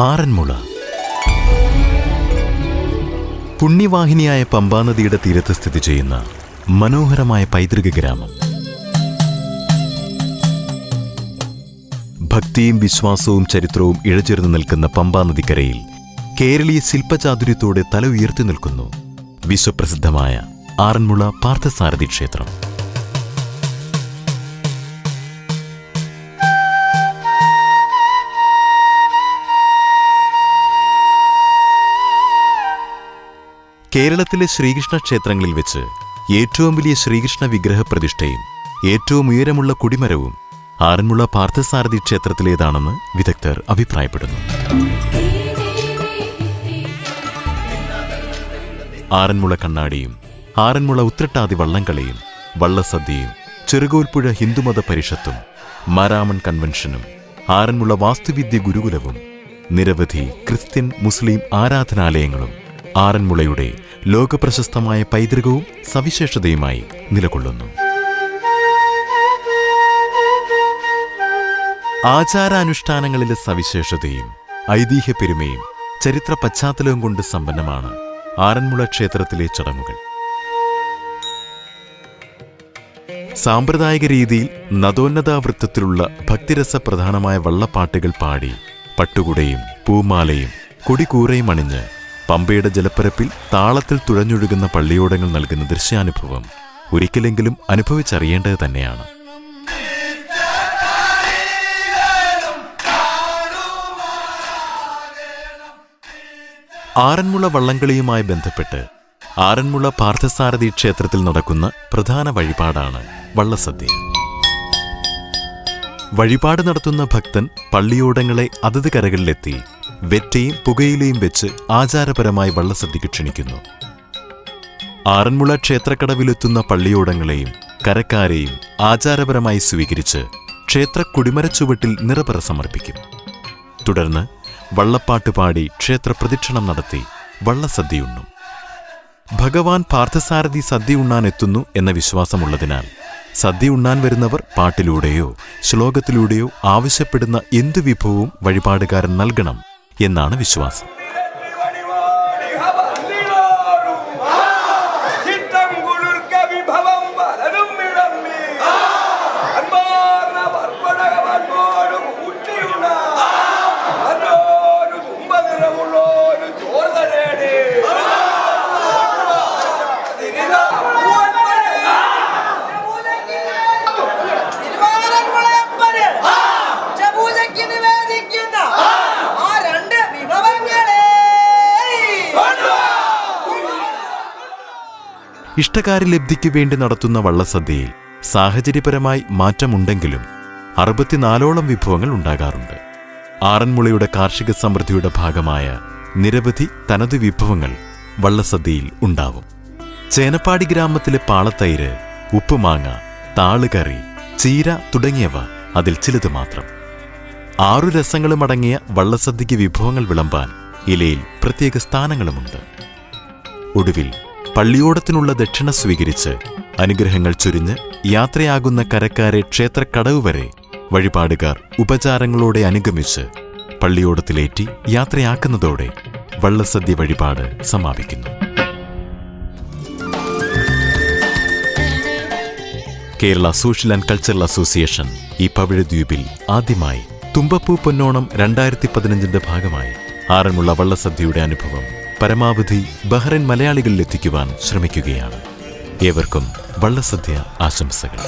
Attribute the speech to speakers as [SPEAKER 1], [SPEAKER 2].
[SPEAKER 1] ആറന്മുള പുണ്യവാഹിനിയായ പമ്പാനദിയുടെ തീരത്ത് സ്ഥിതി ചെയ്യുന്ന മനോഹരമായ പൈതൃക ഗ്രാമം. ഭക്തിയും വിശ്വാസവും ചരിത്രവും ഇഴചേർന്ന് നിൽക്കുന്ന പമ്പാനദിക്കരയിൽ കേരളീയ ശില്പചാതുര്യത്തോടെ തല ഉയർത്തി നിൽക്കുന്നു വിശ്വപ്രസിദ്ധമായ ആറന്മുള പാർത്ഥസാരഥി ക്ഷേത്രം. കേരളത്തിലെ ശ്രീകൃഷ്ണ ക്ഷേത്രങ്ങളിൽ വെച്ച് ഏറ്റവും വലിയ ശ്രീകൃഷ്ണ വിഗ്രഹ പ്രതിഷ്ഠയും ഏറ്റവും ഉയരമുള്ള കൊടിമരവും ആറന്മുള പാർത്ഥസാരഥി ക്ഷേത്രത്തിലേതാണെന്ന് വിദഗ്ധർ അഭിപ്രായപ്പെടുന്നു. ആറന്മുള കണ്ണാടിയും ആറന്മുള ഉത്രട്ടാതി വള്ളംകളിയും വള്ളസദ്യയും ചെറുകോൽപ്പുഴ ഹിന്ദുമത പരിഷത്തും മാരാമൺ കൺവെൻഷനും ആറന്മുള വാസ്തുവിദ്യ ഗുരുകുലവും നിരവധി ക്രിസ്ത്യൻ മുസ്ലിം ആരാധനാലയങ്ങളും ആറന്മുളയുടെ ലോകപ്രശസ്തമായ പൈതൃകവും സവിശേഷതയുമായി നിലകൊള്ളുന്നു. ആചാരാനുഷ്ഠാനങ്ങളിലെ സവിശേഷതയും ഐതിഹ്യപ്പെരുമയും ചരിത്ര പശ്ചാത്തലവും കൊണ്ട് സമ്പന്നമാണ് ആറന്മുള ക്ഷേത്രത്തിലെ ചടങ്ങുകൾ. സാമ്പ്രദായിക രീതിയിൽ നദോന്നതാവൃത്തത്തിലുള്ള ഭക്തിരസപ്രധാനമായ വള്ളപ്പാട്ടുകൾ പാടി പട്ടുകുടയും പൂമാലയും കൊടിക്കൂറയും അണിഞ്ഞ് പമ്പയുടെ ജലപ്പരപ്പിൽ താളത്തിൽ തുഴഞ്ഞൊഴുകുന്ന പള്ളിയോടങ്ങൾ നൽകുന്ന ദൃശ്യാനുഭവം ഒരിക്കലെങ്കിലും അനുഭവിച്ചറിയേണ്ടത് തന്നെയാണ്. ആറന്മുള വള്ളംകളിയുമായി ബന്ധപ്പെട്ട് ആറന്മുള പാർത്ഥസാരഥി ക്ഷേത്രത്തിൽ നടക്കുന്ന പ്രധാന വഴിപാടാണ് വള്ളസദ്യ. വഴിപാട് നടത്തുന്ന ഭക്തൻ പള്ളിയോടങ്ങളെ അതത് കരകളിലെത്തി വെറ്റയും പുകയിലയും വെച്ച് ആചാരപരമായി വള്ളസദ്യക്ക് ക്ഷണിക്കുന്നു. ആറന്മുള ക്ഷേത്രക്കടവിലെത്തുന്ന പള്ളിയോടങ്ങളെയും കരക്കാരെയും ആചാരപരമായി സ്വീകരിച്ച് ക്ഷേത്ര കൊടിമരച്ചുവട്ടിൽ നിറപറ സമർപ്പിക്കും. തുടർന്ന് വള്ളപ്പാട്ട് പാടി ക്ഷേത്ര പ്രദക്ഷിണം നടത്തി വള്ളസദ്യയുണ്ണും. ഭഗവാൻ പാർത്ഥസാരഥി സദ്യ ഉണ്ണാനെത്തുന്നു എന്ന വിശ്വാസമുള്ളതിനാൽ സദ്യ ഉണ്ണാൻ വരുന്നവർ പാട്ടിലൂടെയോ ശ്ലോകത്തിലൂടെയോ ആവശ്യപ്പെടുന്ന എന്തു വിഭവവും വഴിപാടുകാരൻ നൽകണം എന്നാണ് വിശ്വാസം. ഇഷ്ടകാര്യലബ്ധിക്ക് വേണ്ടി നടത്തുന്ന വള്ളസദ്യയിൽ സാഹചര്യപരമായി മാറ്റമുണ്ടെങ്കിലും 64ഓളം വിഭവങ്ങൾ ഉണ്ടാകാറുണ്ട്. ആറന്മുളയുടെ കാർഷിക സമൃദ്ധിയുടെ ഭാഗമായ നിരവധി തനതു വിഭവങ്ങൾ വള്ളസദ്യയിൽ ഉണ്ടാവും. ചേനപ്പാടി ഗ്രാമത്തിലെ പാളത്തൈര്, ഉപ്പുമാങ്ങ, താളുകറി, ചീര തുടങ്ങിയവ അതിൽ ചിലത് മാത്രം. 6 രസങ്ങളുമടങ്ങിയ വള്ളസദ്യയ്ക്ക് വിഭവങ്ങൾ വിളമ്പാൻ ഇലയിൽ പ്രത്യേക സ്ഥാനങ്ങളുമുണ്ട്. ഒടുവിൽ പള്ളിയോടത്തിനുള്ള ദക്ഷിണ സ്വീകരിച്ച് അനുഗ്രഹങ്ങൾ ചൊരിഞ്ഞ് യാത്രയാകുന്ന കരക്കാരെ ക്ഷേത്രക്കടവ് വരെ വഴിപാടുകാർ ഉപചാരങ്ങളോടെ അനുഗമിച്ച് പള്ളിയോടത്തിലേറ്റി യാത്രയാക്കുന്നതോടെ വള്ളസദ്യ വഴിപാട് സമാപിക്കുന്നു. Kerala social and cultural association ഈ പവിഴദ്വീപിൽ ആദ്യമായി തുമ്പപ്പൂ പൊന്നോണം 2015 ഭാഗമായി ആറന്മുള വള്ളസദ്യയുടെ അനുഭവം പരമാവധി ബഹ്റൈൻ മലയാളികളിലെത്തിക്കുവാൻ ശ്രമിക്കുകയാണ്. ഏവർക്കും വള്ളസദ്യ ആശംസകൾ.